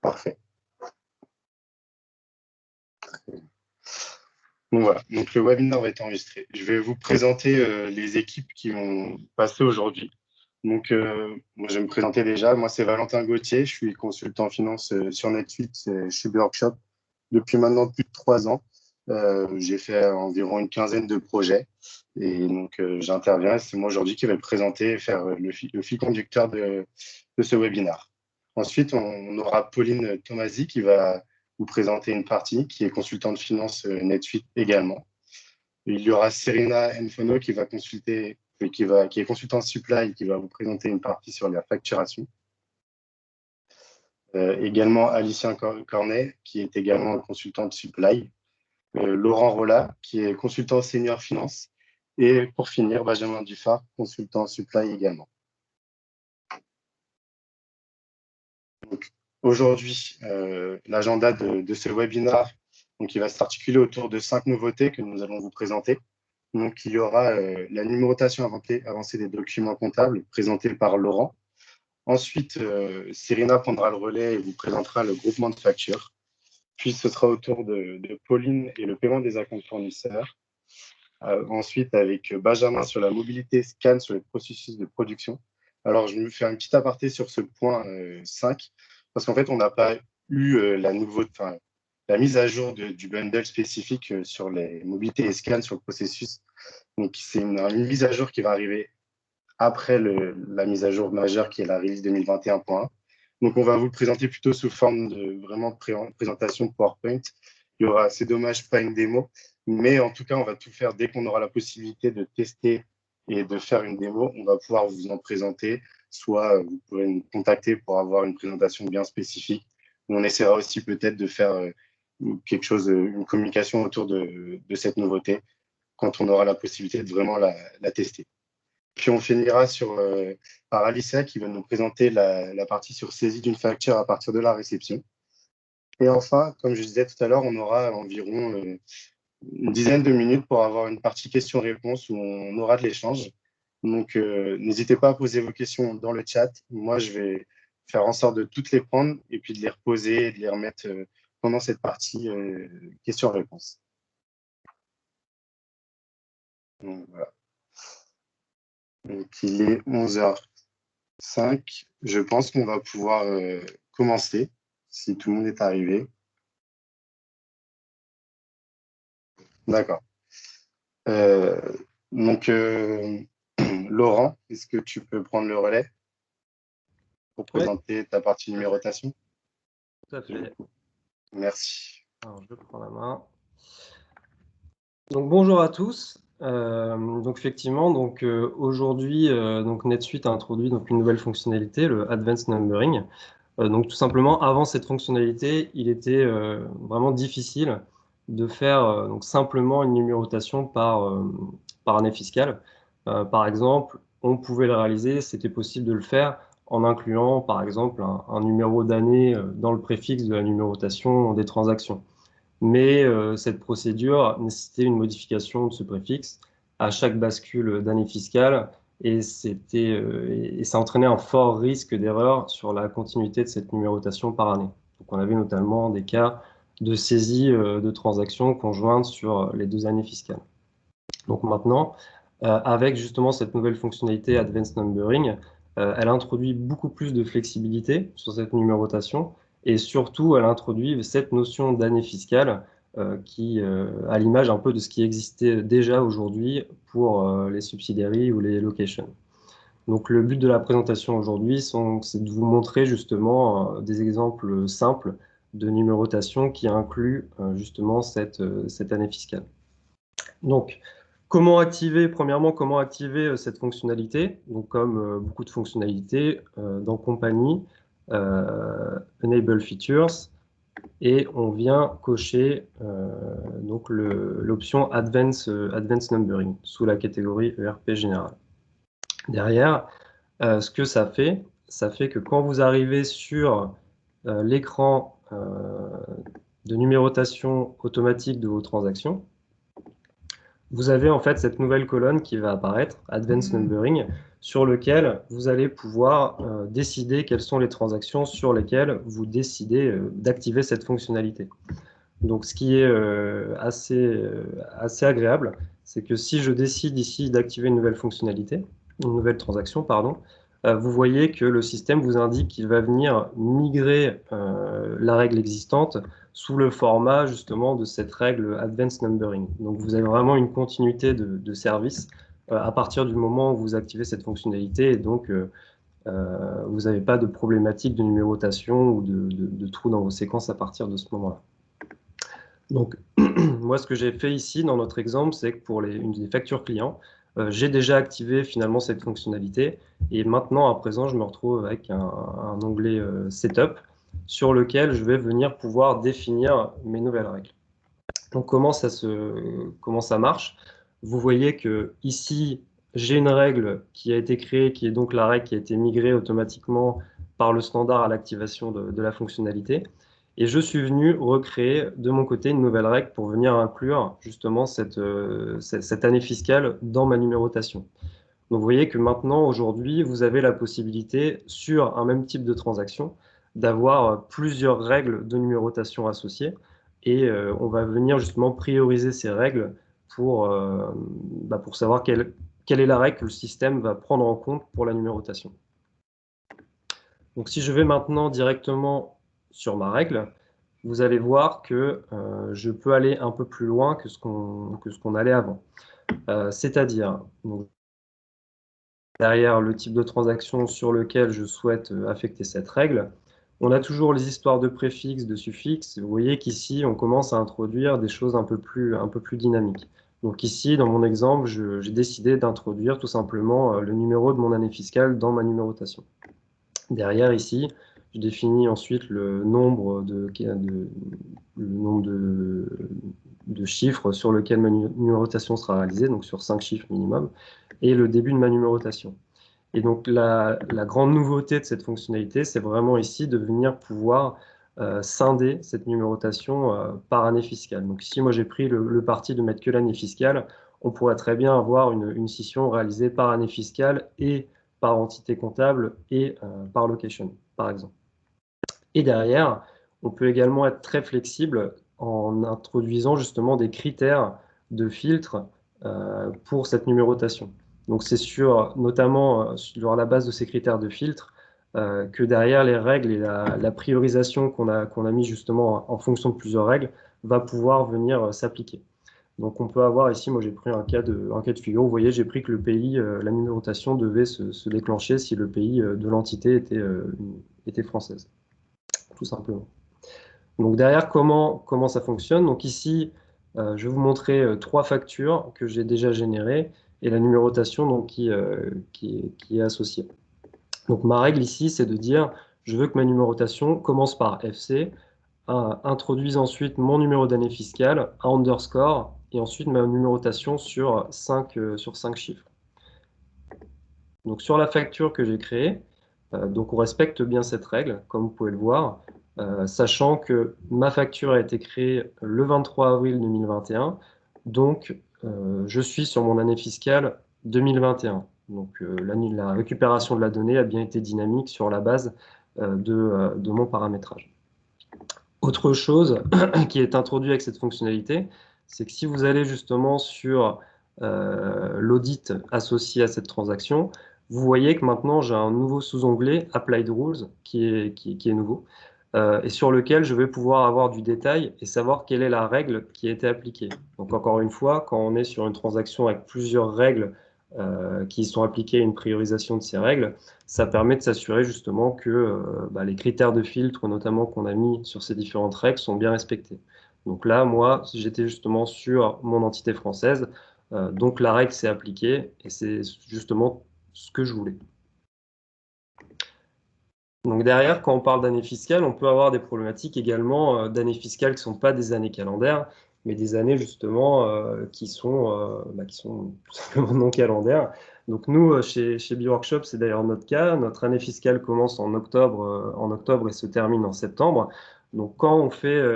Parfait. Donc voilà, donc le webinaire va être enregistré. Je vais vous présenter les équipes qui vont passer aujourd'hui. Donc, moi, je vais me présenter déjà. Moi, c'est Valentin Gauthier. Je suis consultant finance sur NetSuite chez Workshop depuis maintenant plus de 3 ans. J'ai fait environ une quinzaine de projets. Et donc, j'interviens. C'est moi aujourd'hui qui vais présenter et faire le fil conducteur de ce webinaire. Ensuite, on aura Pauline Tomasi qui va vous présenter une partie, qui est consultante finance NetSuite également. Il y aura Serena Enfono qui va consulter, qui est consultante supply, qui va vous présenter une partie sur la facturation. Également Alicien Cornet, qui est également consultante supply. Laurent Rollat, qui est consultant senior finance. Et pour finir, Benjamin Dufart, consultant supply également. Aujourd'hui, l'agenda de ce webinaire, donc, il va s'articuler autour de 5 nouveautés que nous allons vous présenter. Donc, il y aura la numérotation avancée des documents comptables présentée par Laurent. Ensuite, Serena prendra le relais et vous présentera le groupement de factures. Puis, ce sera au tour de Pauline et le paiement des acomptes fournisseurs. Ensuite, avec Benjamin sur la mobilité scan sur les processus de production. Alors, je vais faire un petit aparté sur ce point 5, parce qu'en fait, on n'a pas eu la mise à jour du bundle spécifique sur les mobilités et scans sur le processus. Donc, c'est une mise à jour qui va arriver après la mise à jour majeure qui est la release 2021.1. Donc, on va vous le présenter plutôt sous forme de vraiment présentation PowerPoint. Il y aura, c'est dommage, pas une démo, mais en tout cas, on va tout faire dès qu'on aura la possibilité de tester et de faire une démo. On va pouvoir vous en présenter. Soit vous pourrez nous contacter pour avoir une présentation bien spécifique. On essaiera aussi peut-être de faire quelque chose, une communication autour de cette nouveauté quand on aura la possibilité de vraiment la tester. Puis on finira par Alicia qui va nous présenter la partie sur saisie d'une facture à partir de la réception. Et enfin, comme je disais tout à l'heure, on aura environ une dizaine de minutes pour avoir une partie questions-réponses où on aura de l'échange. Donc, n'hésitez pas à poser vos questions dans le chat. Moi, je vais faire en sorte de toutes les prendre et puis de les reposer et de les remettre pendant cette partie questions-réponses. Donc, voilà. Donc, il est 11h05. Je pense qu'on va pouvoir commencer, si tout le monde est arrivé. D'accord. Donc, Laurent, est-ce que tu peux prendre le relais pour présenter ta partie numérotation? Tout à fait. Merci. Alors, je prends la main. Donc, bonjour à tous. Donc, effectivement, aujourd'hui, NetSuite a introduit une nouvelle fonctionnalité, le Advanced Numbering. Donc, tout simplement, avant cette fonctionnalité, il était vraiment difficile de faire simplement une numérotation par année fiscale. Par exemple, on pouvait le réaliser, c'était possible de le faire en incluant, par exemple, un numéro d'année dans le préfixe de la numérotation des transactions. Mais cette procédure nécessitait une modification de ce préfixe à chaque bascule d'année fiscale et ça entraînait un fort risque d'erreur sur la continuité de cette numérotation par année. Donc on avait notamment des cas de saisie de transactions conjointes sur les 2 années fiscales. Donc maintenant, avec justement cette nouvelle fonctionnalité Advanced Numbering, elle introduit beaucoup plus de flexibilité sur cette numérotation et surtout, elle introduit cette notion d'année fiscale qui, à l'image un peu de ce qui existait déjà aujourd'hui pour les subsidiaries ou les locations. Donc le but de la présentation aujourd'hui, c'est de vous montrer justement des exemples simples de numérotation qui incluent justement cette année fiscale. Donc, premièrement, comment activer cette fonctionnalité? Donc, comme beaucoup de fonctionnalités dans Compagnie, Enable Features, et on vient cocher l'option Advanced Numbering sous la catégorie ERP Général. Derrière, ce que ça fait que quand vous arrivez sur l'écran de numérotation automatique de vos transactions, vous avez en fait cette nouvelle colonne qui va apparaître, Advanced Numbering, sur lequel vous allez pouvoir décider quelles sont les transactions sur lesquelles vous décidez d'activer cette fonctionnalité. Donc, ce qui est assez agréable, c'est que si je décide ici d'activer une nouvelle fonctionnalité, une nouvelle transaction, pardon, vous voyez que le système vous indique qu'il va venir migrer la règle existante sous le format justement de cette règle Advanced Numbering. Donc, vous avez vraiment une continuité de service à partir du moment où vous activez cette fonctionnalité, et donc vous n'avez pas de problématique de numérotation ou de trous dans vos séquences à partir de ce moment-là. Donc, moi, ce que j'ai fait ici dans notre exemple, c'est que pour une des factures clients, j'ai déjà activé finalement cette fonctionnalité. Et maintenant, à présent, je me retrouve avec un onglet Setup sur lequel je vais venir pouvoir définir mes nouvelles règles. Donc, comment ça marche? Vous voyez que ici, j'ai une règle qui a été créée, qui est donc la règle qui a été migrée automatiquement par le standard à l'activation de la fonctionnalité. Et je suis venu recréer de mon côté une nouvelle règle pour venir inclure justement cette année fiscale dans ma numérotation. Donc vous voyez que maintenant, aujourd'hui, vous avez la possibilité sur un même type de transaction d'avoir plusieurs règles de numérotation associées. Et on va venir justement prioriser ces règles pour savoir quelle est la règle que le système va prendre en compte pour la numérotation. Donc si je vais maintenant directement sur ma règle, vous allez voir que je peux aller un peu plus loin que ce qu'on allait avant. C'est-à-dire, derrière le type de transaction sur lequel je souhaite affecter cette règle, on a toujours les histoires de préfixes, de suffixes. Vous voyez qu'ici, on commence à introduire des choses un peu plus dynamiques. Donc ici, dans mon exemple, j'ai décidé d'introduire tout simplement le numéro de mon année fiscale dans ma numérotation. Derrière, ici, je définis ensuite le nombre de chiffres sur lequel ma numérotation sera réalisée, donc sur 5 chiffres minimum, et le début de ma numérotation. Et donc, la grande nouveauté de cette fonctionnalité, c'est vraiment ici de venir pouvoir scinder cette numérotation par année fiscale. Donc ici, moi, j'ai pris le parti de mettre que l'année fiscale. On pourrait très bien avoir une scission réalisée par année fiscale et par entité comptable et par location, par exemple. Et derrière, on peut également être très flexible en introduisant justement des critères de filtre pour cette numérotation. Donc c'est notamment sur la base de ces critères de filtre que derrière les règles et la priorisation qu'on a mis justement en fonction de plusieurs règles va pouvoir venir s'appliquer. Donc on peut avoir ici, moi j'ai pris un cas de figure, vous voyez j'ai pris que le pays, la numérotation devait se déclencher si le pays de l'entité était française, tout simplement. Donc derrière, comment ça fonctionne? Donc ici, je vais vous montrer 3 factures que j'ai déjà générées et la numérotation donc, qui est associée. Donc ma règle ici, c'est de dire, je veux que ma numérotation commence par FC, introduise ensuite mon numéro d'année fiscale, un underscore, et ensuite ma numérotation sur 5 chiffres. Donc sur la facture que j'ai créée, donc on respecte bien cette règle, comme vous pouvez le voir, sachant que ma facture a été créée le 23 avril 2021, donc je suis sur mon année fiscale 2021. Donc la récupération de la donnée a bien été dynamique sur la base de mon paramétrage. Autre chose qui est introduit avec cette fonctionnalité, c'est que si vous allez justement sur l'audit associé à cette transaction, vous voyez que maintenant j'ai un nouveau sous-onglet Applied Rules qui est nouveau et sur lequel je vais pouvoir avoir du détail et savoir quelle est la règle qui a été appliquée. Donc encore une fois, quand on est sur une transaction avec plusieurs règles qui sont appliquées à une priorisation de ces règles, ça permet de s'assurer justement que les critères de filtre, notamment qu'on a mis sur ces différentes règles, sont bien respectés. Donc là, moi, j'étais justement sur mon entité française, donc la règle s'est appliquée et c'est justement ce que je voulais. Donc derrière, quand on parle d'année fiscale, on peut avoir des problématiques également d'années fiscales qui ne sont pas des années calendaires, mais des années justement qui sont tout simplement non calendaires. Donc nous, chez BeWorkshop, c'est d'ailleurs notre cas. Notre année fiscale commence en octobre et se termine en septembre. Donc quand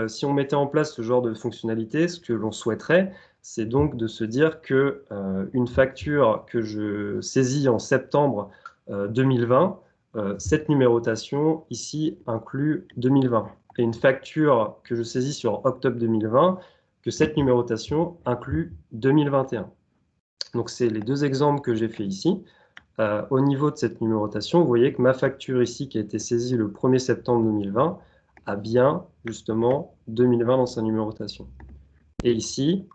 si on mettait en place ce genre de fonctionnalité, ce que l'on souhaiterait, c'est donc de se dire que une facture que je saisis en septembre 2020, cette numérotation ici inclut 2020. Et une facture que je saisis sur octobre 2020, que cette numérotation inclut 2021. Donc, c'est les deux exemples que j'ai fait ici. Au niveau de cette numérotation, vous voyez que ma facture ici, qui a été saisie le 1er septembre 2020, a bien, justement, 2020 dans sa numérotation. Et ici,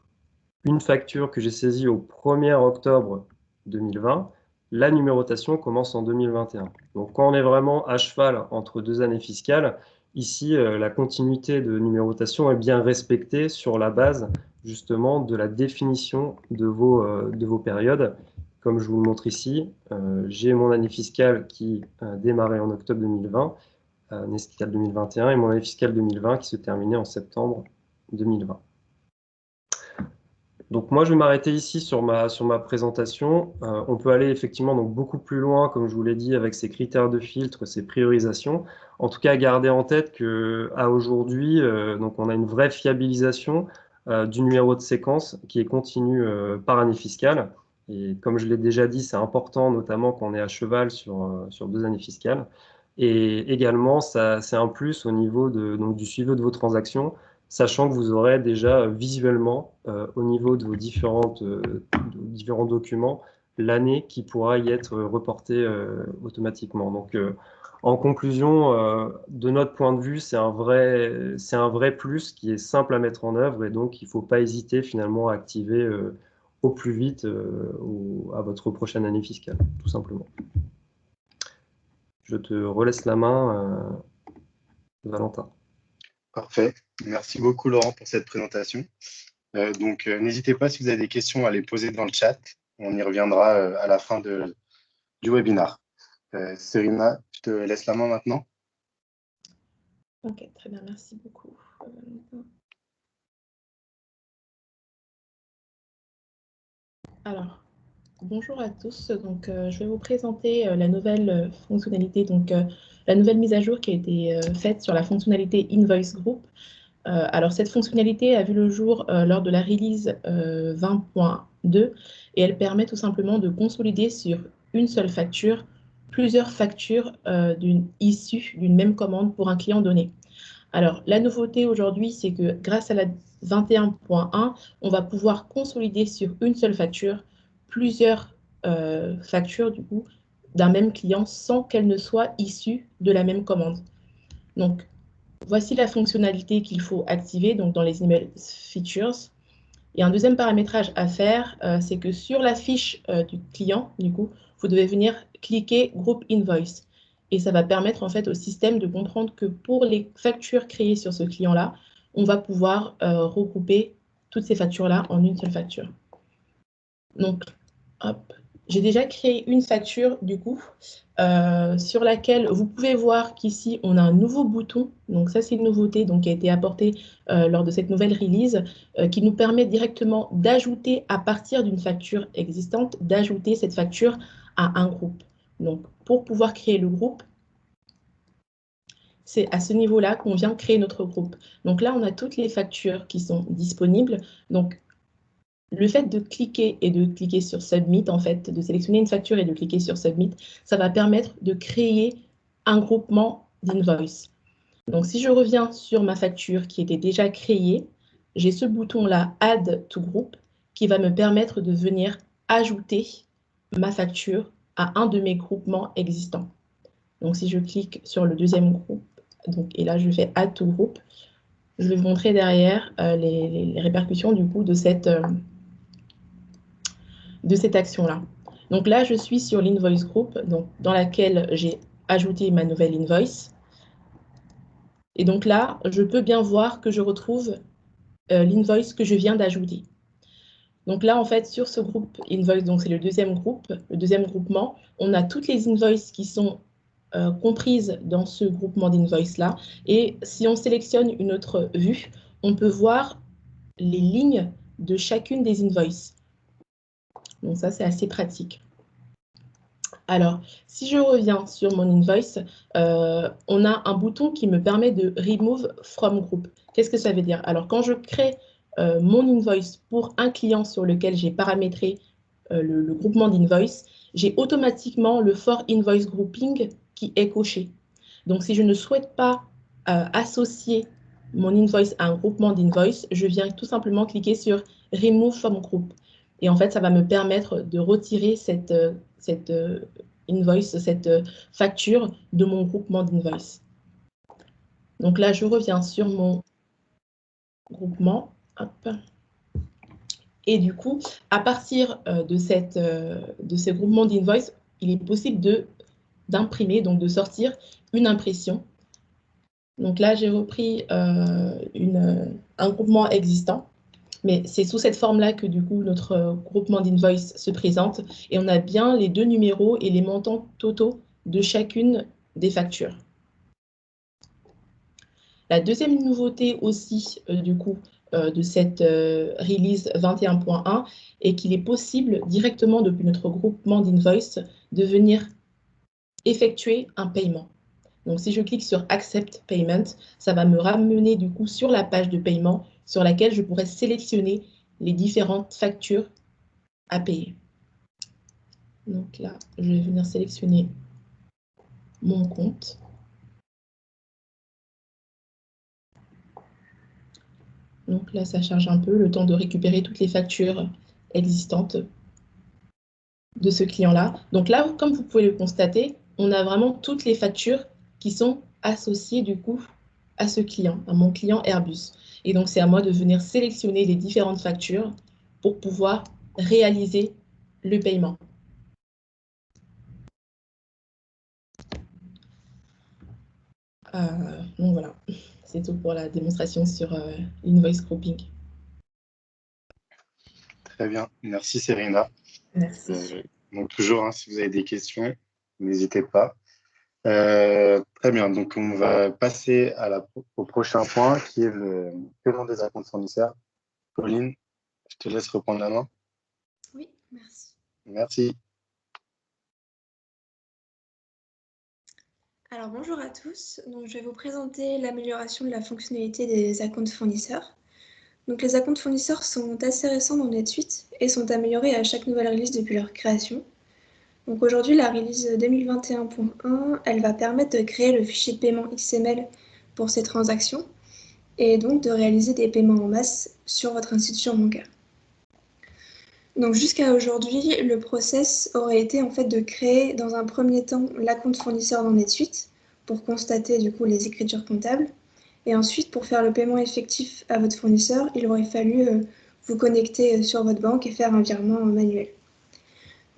une facture que j'ai saisie au 1er octobre 2020, la numérotation commence en 2021. Donc, quand on est vraiment à cheval entre deux années fiscales, ici, la continuité de numérotation est bien respectée sur la base, justement, de la définition de vos périodes. Comme je vous le montre ici, j'ai mon année fiscale qui démarrait en octobre 2020, année fiscale 2021, et mon année fiscale 2020 qui se terminait en septembre 2020. Donc moi, je vais m'arrêter ici sur ma présentation. On peut aller effectivement donc beaucoup plus loin, comme je vous l'ai dit, avec ces critères de filtre, ces priorisations. En tout cas, gardez en tête qu'à aujourd'hui, donc on a une vraie fiabilisation du numéro de séquence qui est continu par année fiscale. Et comme je l'ai déjà dit, c'est important, notamment quand on est à cheval sur 2 années fiscales. Et également, c'est un plus au niveau donc, du suivi de vos transactions, sachant que vous aurez déjà visuellement, au niveau de vos différents documents, l'année qui pourra y être reportée automatiquement. Donc, en conclusion, de notre point de vue, c'est un vrai plus qui est simple à mettre en œuvre, et donc il ne faut pas hésiter finalement à activer au plus vite à votre prochaine année fiscale, tout simplement. Je te relaisse la main, Valentin. Parfait. Merci beaucoup, Laurent, pour cette présentation. Donc, n'hésitez pas, si vous avez des questions, à les poser dans le chat. On y reviendra à la fin du webinaire. Serena, je te laisse la main maintenant. Ok, très bien, merci beaucoup. Alors, bonjour à tous. Donc, je vais vous présenter la nouvelle fonctionnalité, donc la nouvelle mise à jour qui a été faite sur la fonctionnalité Invoice Group. Alors, cette fonctionnalité a vu le jour lors de la release 20.2 et elle permet tout simplement de consolider sur une seule facture plusieurs factures issues d'une même commande pour un client donné. Alors, la nouveauté aujourd'hui, c'est que grâce à la 21.1, on va pouvoir consolider sur une seule facture plusieurs factures du coup d'un même client sans qu'elles ne soient issues de la même commande. Donc, voici la fonctionnalité qu'il faut activer donc dans les email features. Et un deuxième paramétrage à faire, c'est que sur la fiche du client, du coup, vous devez venir cliquer Group Invoice. Et ça va permettre en fait au système de comprendre que pour les factures créées sur ce client-là, on va pouvoir regrouper toutes ces factures-là en une seule facture. Donc, hop, j'ai déjà créé une facture du coup sur laquelle vous pouvez voir qu'ici on a un nouveau bouton. Donc ça c'est une nouveauté donc, qui a été apportée lors de cette nouvelle release qui nous permet directement d'ajouter à partir d'une facture existante, d'ajouter cette facture à un groupe. Donc pour pouvoir créer le groupe, c'est à ce niveau-là qu'on vient créer notre groupe. Donc là on a toutes les factures qui sont disponibles. Donc le fait de cliquer et de cliquer sur Submit, en fait, de sélectionner une facture et de cliquer sur Submit, ça va permettre de créer un groupement d'invoice. Donc, si je reviens sur ma facture qui était déjà créée, j'ai ce bouton-là, Add to Group, qui va me permettre de venir ajouter ma facture à un de mes groupements existants. Donc, si je clique sur le deuxième groupe, donc, et là, je fais Add to Group, je vais vous montrer derrière les répercussions du coup de cette action-là. Donc là, je suis sur l'invoice group, donc, dans laquelle j'ai ajouté ma nouvelle invoice. Et donc là, je peux bien voir que je retrouve l'invoice que je viens d'ajouter. Donc là, en fait, sur ce groupe invoice, donc c'est le deuxième groupe, le deuxième groupement, on a toutes les invoices qui sont comprises dans ce groupement d'invoice-là. Et si on sélectionne une autre vue, on peut voir les lignes de chacune des invoices. Donc ça, c'est assez pratique. Alors, si je reviens sur mon invoice, on a un bouton qui me permet de Remove from Group. Qu'est-ce que ça veut dire? Alors, quand je crée mon invoice pour un client sur lequel j'ai paramétré le groupement d'invoice, j'ai automatiquement le for invoice grouping qui est coché. Donc, si je ne souhaite pas associer mon invoice à un groupement d'invoice, je viens tout simplement cliquer sur Remove from Group. Et en fait, ça va me permettre de retirer cette invoice, cette facture de mon groupement d'invoice. Donc là, je reviens sur mon groupement. Hop. Et du coup, à partir de ce groupement d'invoice, il est possible d'imprimer, donc de sortir une impression. Donc là, j'ai repris un groupement existant, mais c'est sous cette forme-là que du coup, notre groupement d'invoice se présente et on a bien les 2 numéros et les montants totaux de chacune des factures. La deuxième nouveauté aussi, du coup, de cette release 21.1 est qu'il est possible directement depuis notre groupement d'invoice de venir effectuer un paiement. Donc, si je clique sur Accept Payment, ça va me ramener du coup sur la page de paiement sur laquelle je pourrais sélectionner les différentes factures à payer. Donc là, je vais venir sélectionner mon compte. Donc là, ça charge un peu, le temps de récupérer toutes les factures existantes de ce client-là. Donc là, comme vous pouvez le constater, on a vraiment toutes les factures qui sont associées du coup à ce client, à mon client Airbus. Et donc, c'est à moi de venir sélectionner les différentes factures pour pouvoir réaliser le paiement. Donc voilà, c'est tout pour la démonstration sur l'invoice grouping. Très bien, merci Serena. Merci. Donc toujours, hein, si vous avez des questions, n'hésitez pas. Très bien, donc on va passer au prochain point qui est le paiement des acomptes fournisseurs. Pauline, je te laisse reprendre la main. Oui, merci. Merci. Alors bonjour à tous, donc, je vais vous présenter l'amélioration de la fonctionnalité des acomptes fournisseurs. Donc, les acomptes fournisseurs sont assez récents dans NetSuite et sont améliorés à chaque nouvelle release depuis leur création. Donc aujourd'hui, la release 2021.1, elle va permettre de créer le fichier de paiement XML pour ces transactions et donc de réaliser des paiements en masse sur votre institution bancaire. Donc jusqu'à aujourd'hui, le process aurait été en fait de créer dans un premier temps l'acompte fournisseur dans NetSuite pour constater du coup les écritures comptables. Et ensuite, pour faire le paiement effectif à votre fournisseur, il aurait fallu vous connecter sur votre banque et faire un virement manuel.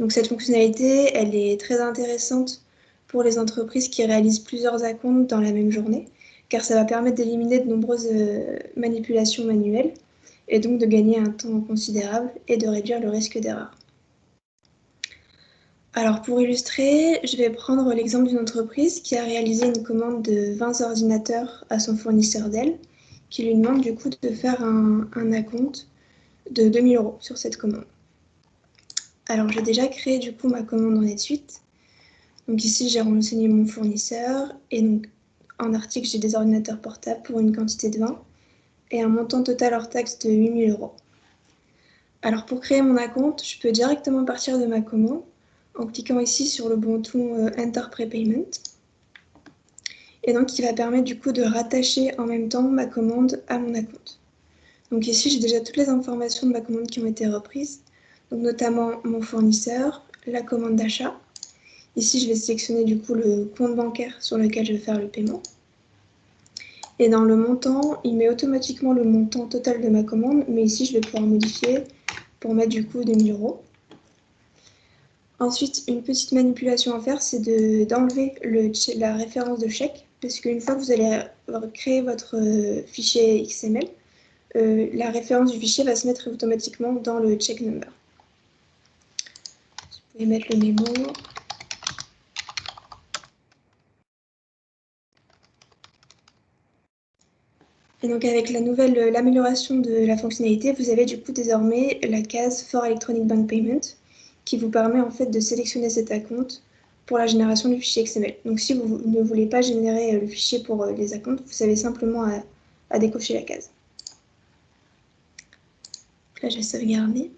Donc cette fonctionnalité, elle est très intéressante pour les entreprises qui réalisent plusieurs acomptes dans la même journée, car ça va permettre d'éliminer de nombreuses manipulations manuelles et donc de gagner un temps considérable et de réduire le risque d'erreur. Alors pour illustrer, je vais prendre l'exemple d'une entreprise qui a réalisé une commande de 20 ordinateurs à son fournisseur Dell, qui lui demande du coup de faire un acompte de 2 000 € sur cette commande. Alors j'ai déjà créé du coup ma commande en NetSuite. Donc ici j'ai renseigné mon fournisseur et donc en article j'ai des ordinateurs portables pour une quantité de 20 et un montant total hors taxe de 8 000 €. Alors pour créer mon acompte, je peux directement partir de ma commande en cliquant ici sur le bouton Enter Prepayment. Et donc, il va permettre du coup de rattacher en même temps ma commande à mon acompte. Donc ici, j'ai déjà toutes les informations de ma commande qui ont été reprises, donc notamment mon fournisseur, la commande d'achat. Ici, je vais sélectionner du coup le compte bancaire sur lequel je vais faire le paiement. Et dans le montant, il met automatiquement le montant total de ma commande, mais ici, je vais pouvoir modifier pour mettre du coup 2 000 €. Ensuite, une petite manipulation à faire, c'est d'enlever la référence de chèque, parce qu'une fois que vous allez créer votre fichier XML, la référence du fichier va se mettre automatiquement dans le check number. Vous pouvez mettre le mémo. Et donc avec l'amélioration de la fonctionnalité, vous avez du coup désormais la case For Electronic Bank Payment, qui vous permet en fait de sélectionner cet acompte pour la génération du fichier XML. Donc si vous ne voulez pas générer le fichier pour les acomptes, vous avez simplement à décocher la case. Là, je vais sauvegarder.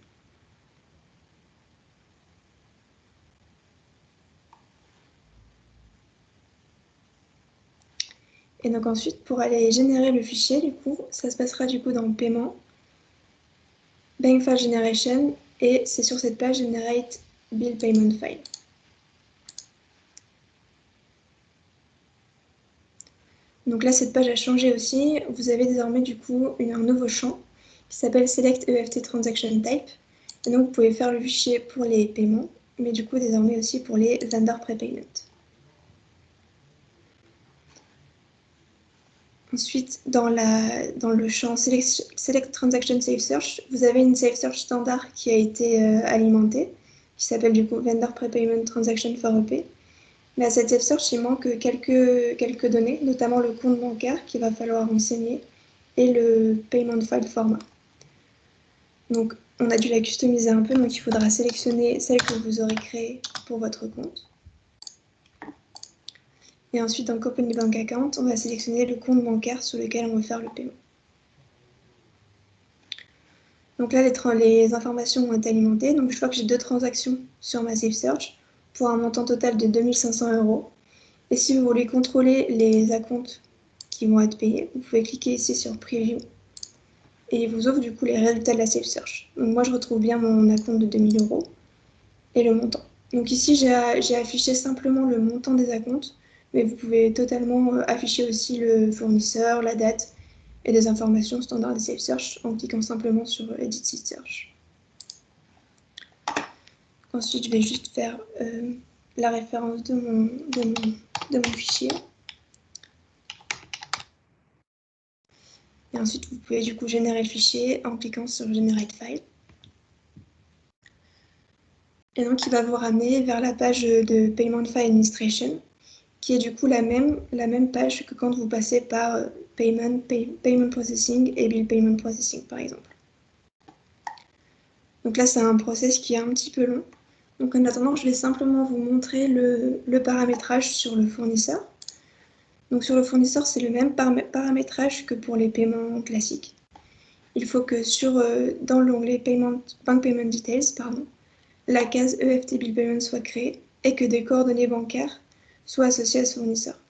Et donc ensuite, pour aller générer le fichier, du coup, ça se passera du coup dans Paiement, Bank File Generation, et c'est sur cette page Generate Bill Payment File. Donc là, cette page a changé aussi. Vous avez désormais du coup un nouveau champ qui s'appelle Select EFT Transaction Type. Et donc, vous pouvez faire le fichier pour les paiements, mais du coup, désormais aussi pour les vendor prepayment. Ensuite, dans le champ Select Transaction Safe Search, vous avez une Safe Search standard qui a été alimentée, qui s'appelle du coup Vendor Prepayment Transaction for EP. Mais à cette Safe Search, il manque quelques données, notamment le compte bancaire qu'il va falloir renseigner et le Payment File Format. Donc, on a dû la customiser un peu, donc il faudra sélectionner celle que vous aurez créée pour votre compte. Et ensuite, dans Company Bank Account, on va sélectionner le compte bancaire sur lequel on veut faire le paiement. Donc là, les informations ont été alimentées. Donc, je vois que j'ai 2 transactions sur ma Safe Search pour un montant total de 2 500 €. Et si vous voulez contrôler les acomptes qui vont être payés, vous pouvez cliquer ici sur Preview. Et il vous ouvre du coup les résultats de la Safe Search. Donc moi, je retrouve bien mon acompte de 2 000 € et le montant. Donc ici, j'ai affiché simplement le montant des acomptes, mais vous pouvez totalement afficher aussi le fournisseur, la date et des informations standards des Safe Search en cliquant simplement sur Edit Safe Search. Ensuite, je vais juste faire la référence de mon fichier. Et ensuite, vous pouvez du coup générer le fichier en cliquant sur Generate File. Et donc, il va vous ramener vers la page de Payment File Administration, qui est du coup la même page que quand vous passez par Payment Processing et Bill Payment Processing, par exemple. Donc là, c'est un process qui est un petit peu long. Donc en attendant, je vais simplement vous montrer le paramétrage sur le fournisseur. Donc sur le fournisseur, c'est le même paramétrage que pour les paiements classiques. Il faut que dans l'onglet Bank Payment Details, la case EFT Bill Payment soit créée et que des coordonnées bancaires soient associées à ce fournisseur.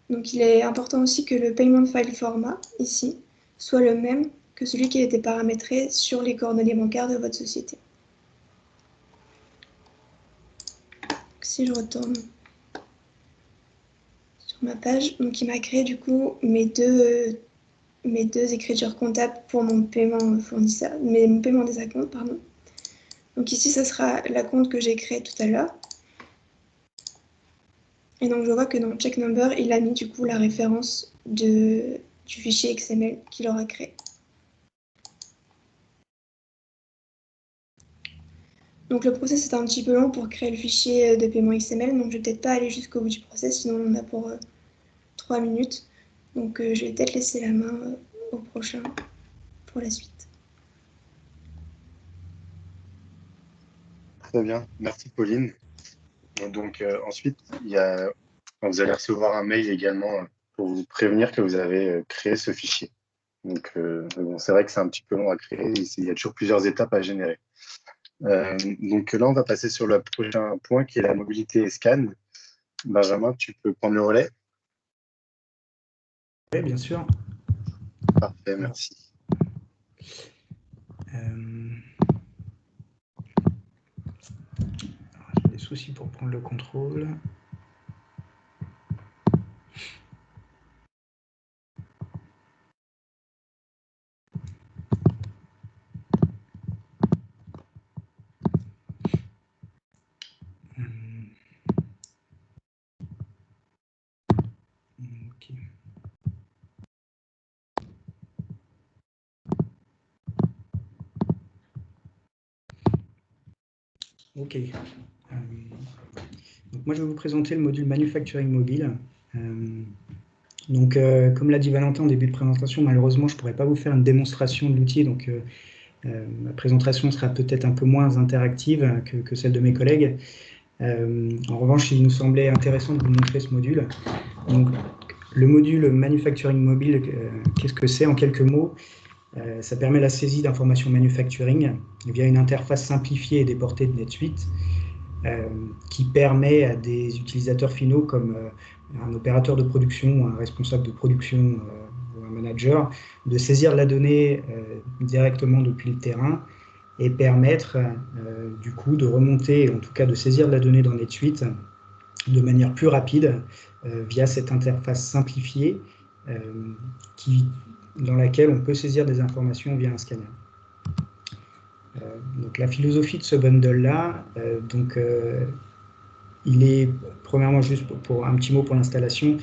Donc il est important aussi que le Payment File Format, ici, soit le même que celui qui a été paramétré sur les coordonnées bancaires de votre société. Si je retourne sur ma page, donc il m'a créé du coup mes deux écritures comptables pour mon paiement fournisseur, mon paiement des acomptes, pardon. Donc ici, ça sera la compte que j'ai créée tout à l'heure. Et donc je vois que dans Check Number, il a mis du coup la référence du fichier XML qu'il aura créé. Donc le process est un petit peu long pour créer le fichier de paiement XML, donc je vais peut-être pas aller jusqu'au bout du process, sinon on en a pour 3 minutes. Donc je vais peut-être laisser la main au prochain pour la suite. Très bien, merci Pauline. Donc ensuite, vous allez recevoir un mail également pour vous prévenir que vous avez créé ce fichier. Donc bon, c'est vrai que c'est un petit peu long à créer, il y a toujours plusieurs étapes à générer. Donc là, on va passer sur le prochain point qui est la mobilité et scan. Benjamin, tu peux prendre le relais? Oui, bien sûr. Parfait, merci. J'ai des soucis pour prendre le contrôle. Ok. Ok. Donc moi, je vais vous présenter le module Manufacturing Mobile. Donc, comme l'a dit Valentin en début de présentation, malheureusement, je ne pourrais pas vous faire une démonstration de l'outil. Donc, ma présentation sera peut-être un peu moins interactive que celle de mes collègues. En revanche, il nous semblait intéressant de vous montrer ce module. Donc, le module Manufacturing Mobile, qu'est-ce que c'est en quelques mots? Ça permet la saisie d'informations manufacturing via une interface simplifiée et déportée de NetSuite qui permet à des utilisateurs finaux comme un opérateur de production, un responsable de production ou un manager de saisir la donnée directement depuis le terrain et permettre du coup de remonter, en tout cas de saisir la donnée dans NetSuite de manière plus rapide via cette interface simplifiée dans laquelle on peut saisir des informations via un scanner. Donc la philosophie de ce bundle-là, il est, premièrement, juste pour un petit mot pour l'installation,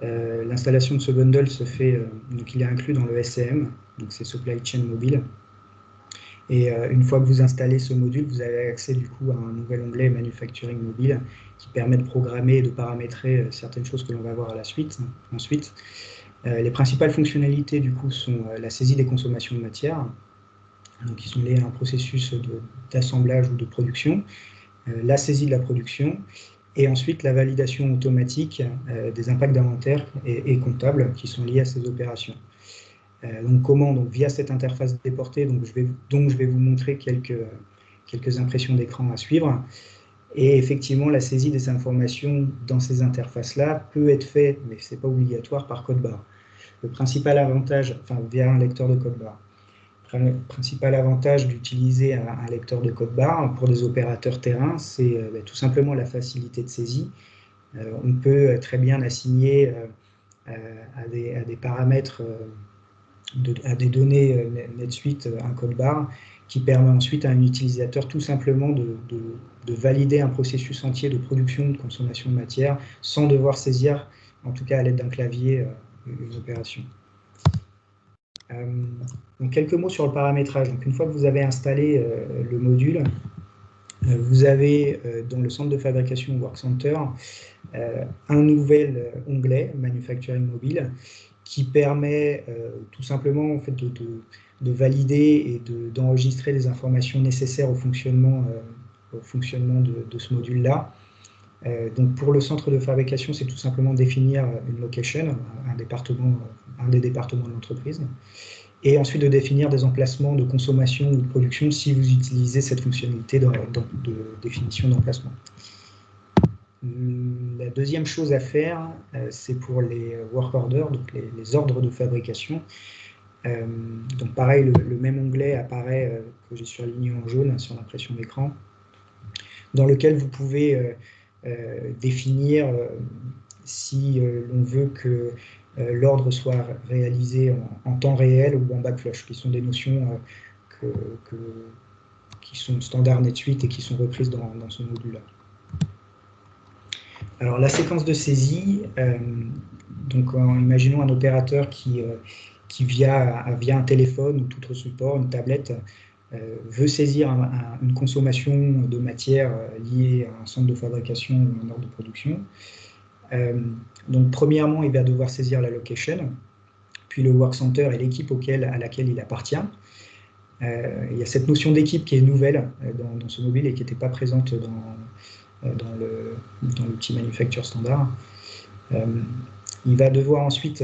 l'installation de ce bundle se fait, donc il est inclus dans le SCM, donc c'est Supply Chain Mobile. Et une fois que vous installez ce module, vous avez accès du coup à un nouvel onglet Manufacturing Mobile qui permet de programmer et de paramétrer certaines choses que l'on va voir à la suite. Ensuite, les principales fonctionnalités du coup sont la saisie des consommations de matière, donc qui sont liées à un processus d'assemblage ou de production, la saisie de la production, et ensuite la validation automatique des impacts d'inventaire et comptables qui sont liés à ces opérations. Donc comment? Donc via cette interface déportée, donc je vais vous montrer quelques impressions d'écran à suivre. Et effectivement, la saisie des informations dans ces interfaces-là peut être faite, mais ce n'est pas obligatoire, par code barre. Le principal avantage, enfin via un lecteur de code barre. Le principal avantage d'utiliser un lecteur de code barre pour des opérateurs terrain, c'est tout simplement la facilité de saisie. On peut très bien assigner à des paramètres, à des données NetSuite un code barre qui permet ensuite à un utilisateur tout simplement de valider un processus entier de production, de consommation de matière, sans devoir saisir, en tout cas à l'aide d'un clavier, une opération. Donc quelques mots sur le paramétrage. Donc une fois que vous avez installé le module, vous avez dans le centre de fabrication Work Center un nouvel onglet Manufacturing Mobile qui permet tout simplement en fait, de valider et d'enregistrer les informations nécessaires au fonctionnement de ce module-là. Donc pour le centre de fabrication, c'est tout simplement définir une location, un des départements de l'entreprise, et ensuite de définir des emplacements de consommation ou de production si vous utilisez cette fonctionnalité de définition d'emplacement. La deuxième chose à faire, c'est pour les work orders, donc les ordres de fabrication. Donc pareil, le même onglet apparaît que j'ai surligné en jaune sur l'impression d'écran, dans lequel vous pouvez définir si l'on veut que l'ordre soit réalisé en temps réel ou en backflush, qui sont des notions qui sont standards NetSuite et qui sont reprises dans ce module-là. Alors la séquence de saisie, donc imaginons un opérateur qui via un téléphone ou tout autre support, une tablette, veut saisir une consommation de matière liée à un centre de fabrication ou un ordre de production. Donc premièrement, il va devoir saisir la location, puis le work center et l'équipe à laquelle il appartient. Il y a cette notion d'équipe qui est nouvelle dans ce mobile et qui n'était pas présente dans l'outil Manufacture standard. Il va devoir ensuite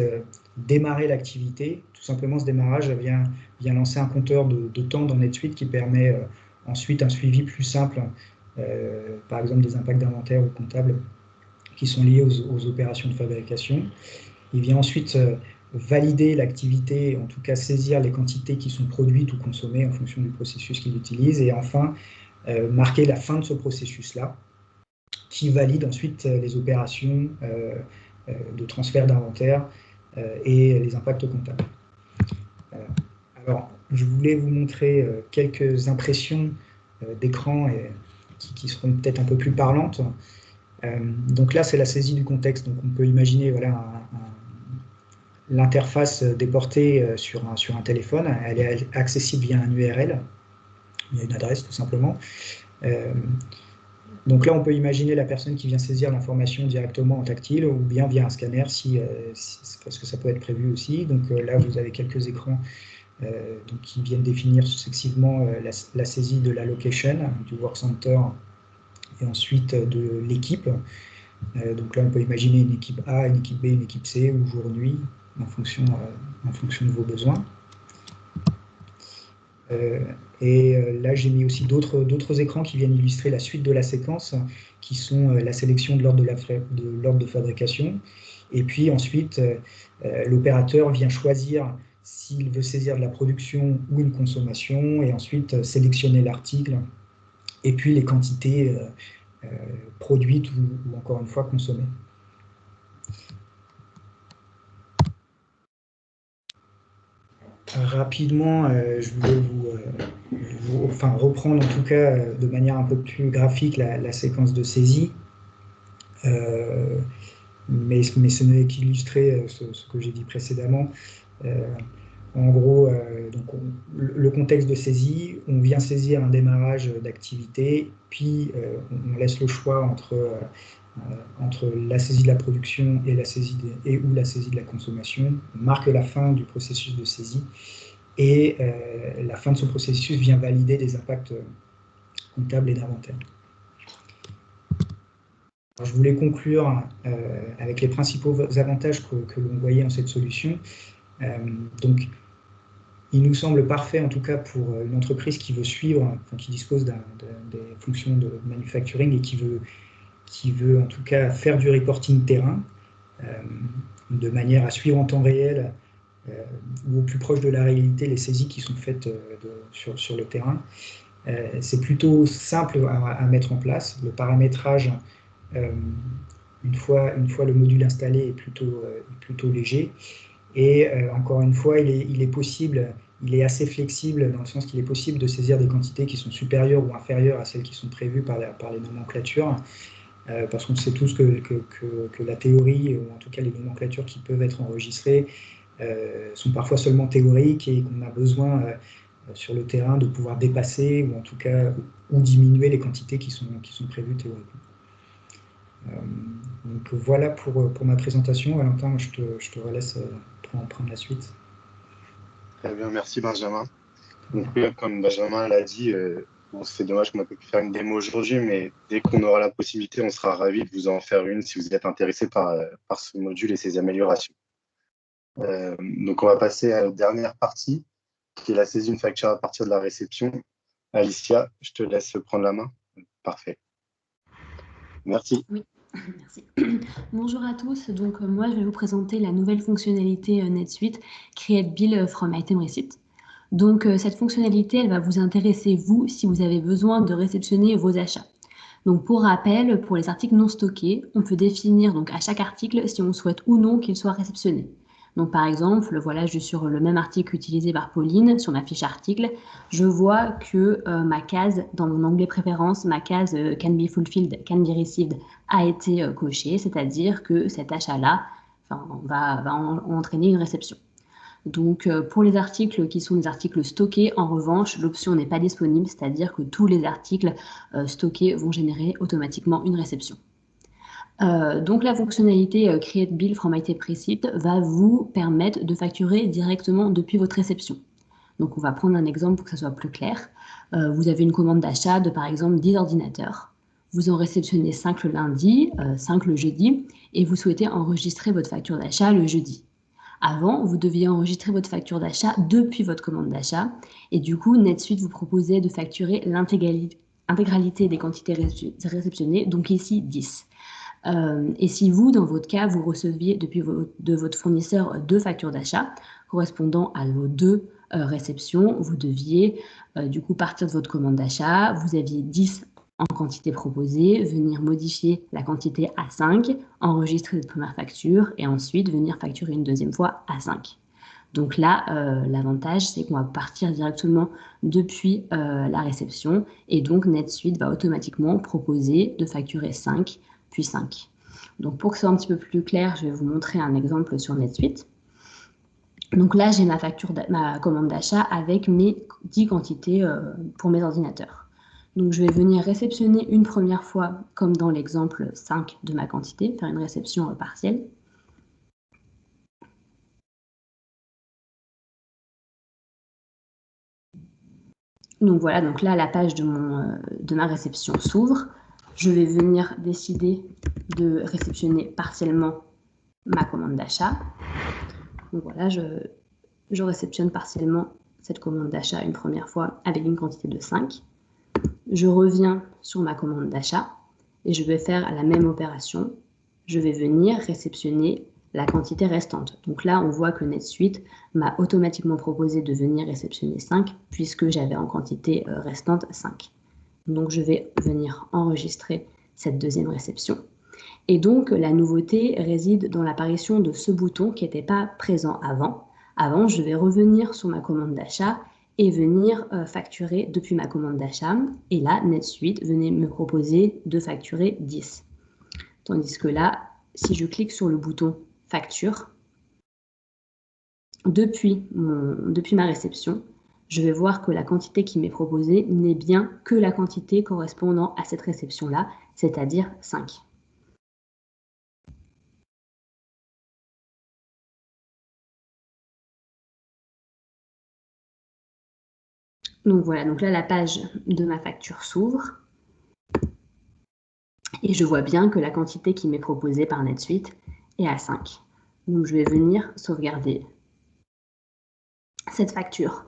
démarrer l'activité. Tout simplement, ce démarrage vient lancer un compteur de temps dans NetSuite qui permet ensuite un suivi plus simple, par exemple des impacts d'inventaire ou comptables qui sont liés aux opérations de fabrication. Il vient ensuite valider l'activité, en tout cas saisir les quantités qui sont produites ou consommées en fonction du processus qu'il utilise, et enfin marquer la fin de ce processus-là, qui valide ensuite les opérations de transfert d'inventaire et les impacts comptables. Alors, je voulais vous montrer quelques impressions d'écran qui seront peut-être un peu plus parlantes. Donc là, c'est la saisie du contexte. Donc on peut imaginer voilà, l'interface déportée sur un téléphone. Elle est accessible via un URL, via une adresse tout simplement. Donc là, on peut imaginer la personne qui vient saisir l'information directement en tactile ou bien via un scanner, parce que ça peut être prévu aussi. Donc là, vous avez quelques écrans qui viennent définir successivement la saisie de la location, du work center, et ensuite de l'équipe. Donc là, on peut imaginer une équipe A, une équipe B, une équipe C, ou jour-nuit, en fonction de vos besoins. Là, j'ai mis aussi d'autres écrans qui viennent illustrer la suite de la séquence, qui sont la sélection de l'ordre de fabrication. Et puis ensuite, l'opérateur vient choisir s'il veut saisir de la production ou une consommation, et ensuite sélectionner l'article, et puis les quantités produites ou encore une fois consommées. Rapidement, je voulais reprendre en tout cas de manière un peu plus graphique la séquence de saisie, mais ce n'est qu'illustrer ce que j'ai dit précédemment. En gros, donc le contexte de saisie, on vient saisir un démarrage d'activité, puis on laisse le choix entre la saisie de la production et la saisie ou la saisie de la consommation. On marque la fin du processus de saisie et la fin de ce processus vient valider des impacts comptables et d'inventaire. Je voulais conclure avec les principaux avantages que l'on voyait en cette solution. Donc, il nous semble parfait, en tout cas pour une entreprise qui veut suivre, qui dispose des fonctions de manufacturing et qui veut en tout cas faire du reporting terrain de manière à suivre en temps réel ou au plus proche de la réalité les saisies qui sont faites sur le terrain. C'est plutôt simple à mettre en place. Le paramétrage, une fois le module installé, est plutôt léger. Et encore une fois, il est possible, il est assez flexible dans le sens qu'il est possible de saisir des quantités qui sont supérieures ou inférieures à celles qui sont prévues par les nomenclatures, parce qu'on sait tous que la théorie, ou en tout cas les nomenclatures qui peuvent être enregistrées, sont parfois seulement théoriques et qu'on a besoin sur le terrain de pouvoir dépasser ou en tout cas ou diminuer les quantités qui sont prévues théoriquement. Donc voilà pour ma présentation. Valentin, je te relaisse prendre la suite. Très bien, merci Benjamin. Donc, comme Benjamin l'a dit, c'est dommage qu'on n'a pas pu faire une démo aujourd'hui, mais dès qu'on aura la possibilité, on sera ravis de vous en faire une si vous êtes intéressé par ce module et ses améliorations. Donc on va passer à la dernière partie, qui est la saisie d'une facture à partir de la réception. Alicia, je te laisse prendre la main. Parfait. Merci. Oui. Merci. Bonjour à tous. Donc, moi, je vais vous présenter la nouvelle fonctionnalité NetSuite Create Bill from Item Receipt. Donc, cette fonctionnalité, elle va vous intéresser, vous, si vous avez besoin de réceptionner vos achats. Donc, pour rappel, pour les articles non stockés, on peut définir donc à chaque article si on souhaite ou non qu'il soit réceptionné. Donc, par exemple, voilà, je suis sur le même article utilisé par Pauline, sur ma fiche article. Je vois que ma case, dans mon onglet préférence, ma case Can be fulfilled, can be received a été cochée, c'est-à-dire que cet achat-là va entraîner une réception. Donc, pour les articles qui sont des articles stockés, en revanche, l'option n'est pas disponible, c'est-à-dire que tous les articles stockés vont générer automatiquement une réception. Donc la fonctionnalité Create Bill from Item Receipt va vous permettre de facturer directement depuis votre réception. Donc on va prendre un exemple pour que ça soit plus clair. Vous avez une commande d'achat de par exemple 10 ordinateurs. Vous en réceptionnez 5 le lundi, 5 le jeudi, et vous souhaitez enregistrer votre facture d'achat le jeudi. Avant, vous deviez enregistrer votre facture d'achat depuis votre commande d'achat, et du coup NetSuite vous proposait de facturer l'intégralité des quantités réceptionnées, donc ici 10. Et si vous, dans votre cas, vous receviez de votre fournisseur 2 factures d'achat correspondant à vos 2 réceptions, vous deviez du coup partir de votre commande d'achat, vous aviez 10 en quantité proposée, venir modifier la quantité à 5, enregistrer cette première facture et ensuite venir facturer une deuxième fois à 5. Donc là, l'avantage, c'est qu'on va partir directement depuis la réception et donc NetSuite va automatiquement proposer de facturer 5 puis 5. Donc pour que ce soit un petit peu plus clair, je vais vous montrer un exemple sur NetSuite. Donc là, j'ai ma commande d'achat avec mes 10 quantités pour mes ordinateurs. Donc je vais venir réceptionner une première fois, comme dans l'exemple 5 de ma quantité, faire une réception partielle. Donc voilà, donc là, la page de ma réception s'ouvre. Je vais venir décider de réceptionner partiellement ma commande d'achat. Donc voilà, je réceptionne partiellement cette commande d'achat une première fois avec une quantité de 5. Je reviens sur ma commande d'achat et je vais faire la même opération. Je vais venir réceptionner la quantité restante. Donc là, on voit que NetSuite m'a automatiquement proposé de venir réceptionner 5 puisque j'avais en quantité restante 5. Donc je vais venir enregistrer cette deuxième réception. Et donc la nouveauté réside dans l'apparition de ce bouton qui n'était pas présent avant. Avant, je vais revenir sur ma commande d'achat et venir facturer depuis ma commande d'achat. Et là, NetSuite venait me proposer de facturer 10. Tandis que là, si je clique sur le bouton facture, depuis ma réception, je vais voir que la quantité qui m'est proposée n'est bien que la quantité correspondant à cette réception-là, c'est-à-dire 5. Donc voilà, donc là la page de ma facture s'ouvre et je vois bien que la quantité qui m'est proposée par NetSuite est à 5. Donc je vais venir sauvegarder cette facture.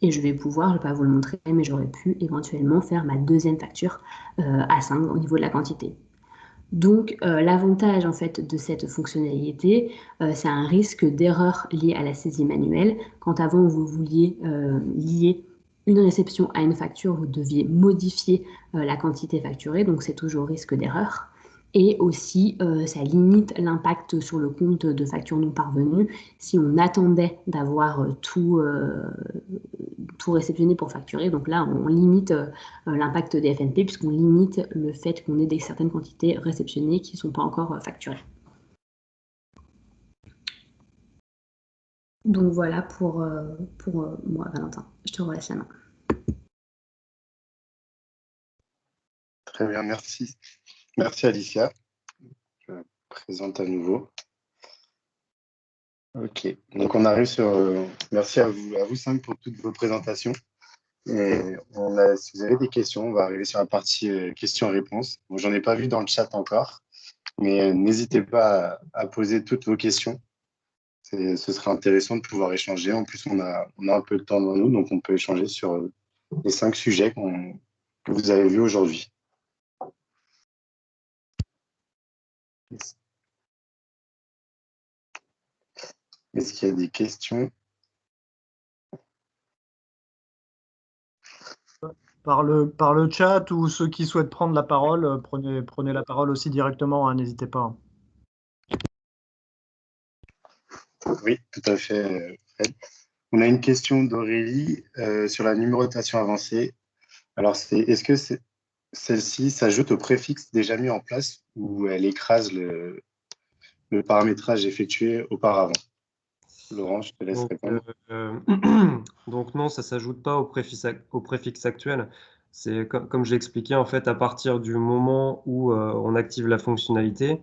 Et je vais pouvoir, je ne vais pas vous le montrer, mais j'aurais pu éventuellement faire ma deuxième facture à 5 au niveau de la quantité. Donc l'avantage en fait de cette fonctionnalité, c'est un risque d'erreur lié à la saisie manuelle. Quand avant vous vouliez lier une réception à une facture, vous deviez modifier la quantité facturée, donc c'est toujours risque d'erreur. Et aussi, ça limite l'impact sur le compte de facture non parvenue. Si on attendait d'avoir tout réceptionné pour facturer, donc là, on limite l'impact des FNP puisqu'on limite le fait qu'on ait certaines quantités réceptionnées qui ne sont pas encore facturées. Donc voilà pour moi, Valentin. Je te relaisse la main. Très bien, merci. Merci Alicia. Je présente à nouveau. Ok, donc on arrive sur... merci à vous 5 pour toutes vos présentations. Et si vous avez des questions, on va arriver sur la partie questions-réponses. Bon, j'en ai pas vu dans le chat encore, mais n'hésitez pas à poser toutes vos questions. Ce serait intéressant de pouvoir échanger. En plus, on a un peu de temps devant nous, donc on peut échanger sur les 5 sujets que vous avez vus aujourd'hui. Est-ce qu'il y a des questions? Par le chat ou ceux qui souhaitent prendre la parole, prenez la parole aussi directement, hein, n'hésitez pas. Oui, tout à fait, Fred. On a une question d'Aurélie sur la numérotation avancée. Alors, est-ce que celle-ci s'ajoute au préfixe déjà mis en place ou elle écrase le paramétrage effectué auparavant? Laurent, je te laisse répondre. Donc non, ça ne s'ajoute pas au préfixe actuel. C'est comme j'ai expliqué, en fait, à partir du moment où on active la fonctionnalité,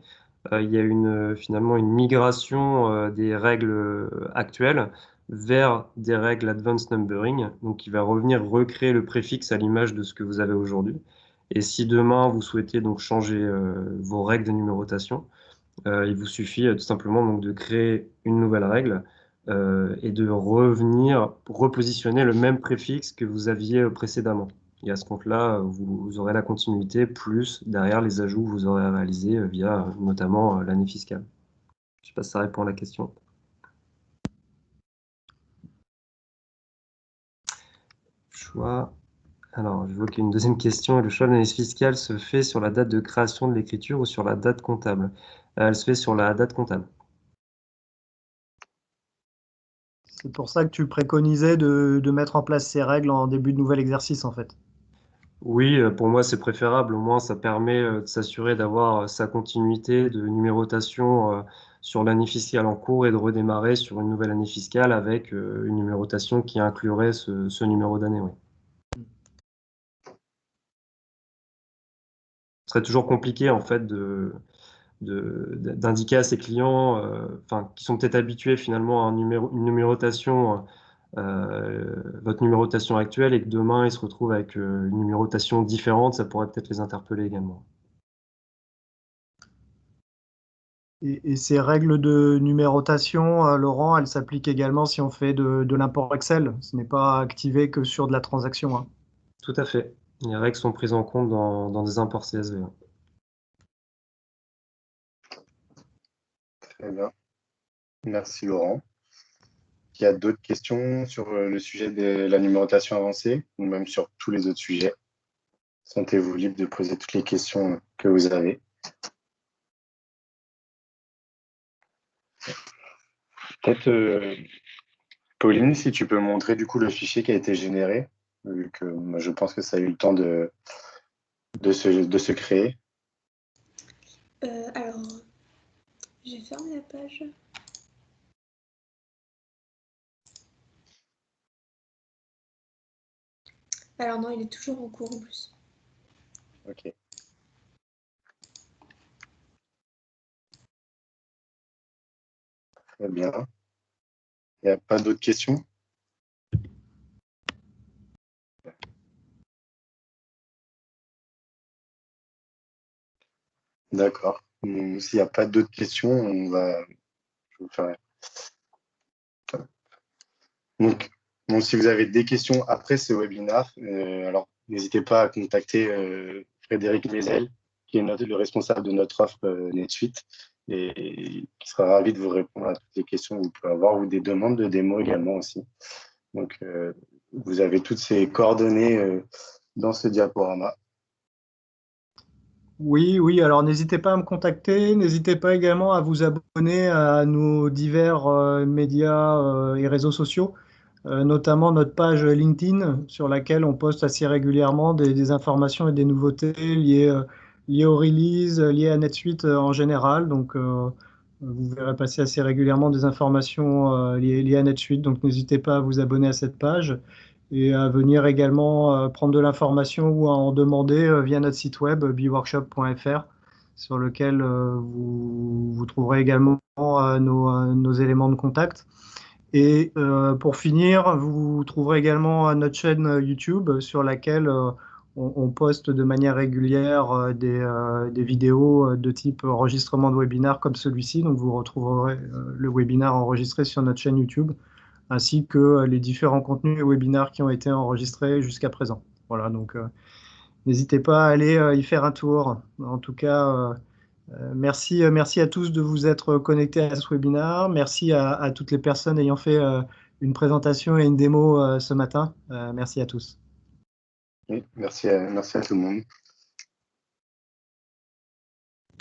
il y a finalement une migration des règles actuelles vers des règles Advanced Numbering, donc qui va revenir recréer le préfixe à l'image de ce que vous avez aujourd'hui. Et si demain vous souhaitez donc changer vos règles de numérotation, il vous suffit tout simplement donc de créer une nouvelle règle et de revenir repositionner le même préfixe que vous aviez précédemment. Et à ce compte-là, vous aurez la continuité, plus derrière les ajouts que vous aurez à réaliser via notamment l'année fiscale. Je ne sais pas si ça répond à la question. Choix. Alors, je vois qu'il y a une deuxième question. Le choix de l'année fiscale se fait sur la date de création de l'écriture ou sur la date comptable? Elle se fait sur la date comptable. C'est pour ça que tu préconisais de mettre en place ces règles en début de nouvel exercice, en fait. Oui, pour moi, c'est préférable. Au moins, ça permet de s'assurer d'avoir sa continuité de numérotation sur l'année fiscale en cours et de redémarrer sur une nouvelle année fiscale avec une numérotation qui inclurait ce numéro d'année. Oui. Ce serait toujours compliqué, en fait, d'indiquer à ses clients, qui sont peut-être habitués finalement à une numérotation, votre numérotation actuelle, et que demain ils se retrouvent avec une numérotation différente, ça pourrait peut-être les interpeller également. Et ces règles de numérotation, Laurent, elles s'appliquent également si on fait de l'import Excel. Ce n'est pas activé que sur de la transaction, hein. Tout à fait. Les règles sont prises en compte dans des imports CSV. Très bien. Merci Laurent. Il y a d'autres questions sur le sujet de la numérotation avancée ou même sur tous les autres sujets? Sentez-vous libre de poser toutes les questions que vous avez. Peut-être, Pauline, si tu peux montrer du coup le fichier qui a été généré, vu que moi, je pense que ça a eu le temps de se créer. Alors, j'ai fermé la page. Alors non, il est toujours en cours en plus. Ok. Très bien. Il n'y a pas d'autres questions? D'accord. S'il n'y a pas d'autres questions, je vous ferai. Donc, si vous avez des questions après ce webinaire, alors n'hésitez pas à contacter Frédéric Mézel, qui est le responsable de notre offre NetSuite, et qui sera ravi de vous répondre à toutes les questions que vous pouvez avoir, ou des demandes de démo également aussi. Donc, vous avez toutes ces coordonnées dans ce diaporama. Oui, alors n'hésitez pas à me contacter, n'hésitez pas également à vous abonner à nos divers médias et réseaux sociaux, notamment notre page LinkedIn sur laquelle on poste assez régulièrement des informations et des nouveautés liées aux releases, liées à NetSuite en général. Donc vous verrez passer assez régulièrement des informations liées à NetSuite, donc n'hésitez pas à vous abonner à cette page et à venir également prendre de l'information ou à en demander via notre site web biworkshop.fr, sur lequel vous trouverez également nos éléments de contact. Et pour finir, vous trouverez également notre chaîne YouTube sur laquelle on poste de manière régulière des vidéos de type enregistrement de webinaire comme celui-ci. Donc vous retrouverez le webinaire enregistré sur notre chaîne YouTube, ainsi que les différents contenus et webinaires qui ont été enregistrés jusqu'à présent. Voilà, donc n'hésitez pas à aller y faire un tour. En tout cas, merci à tous de vous être connectés à ce webinaire. Merci à toutes les personnes ayant fait une présentation et une démo ce matin. Merci à tous. Oui, merci à tout le monde.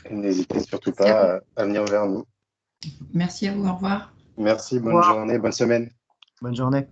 Et n'hésitez surtout pas à venir vers nous. Merci à vous, au revoir. Merci, bonne journée, bonne semaine. Bonne journée.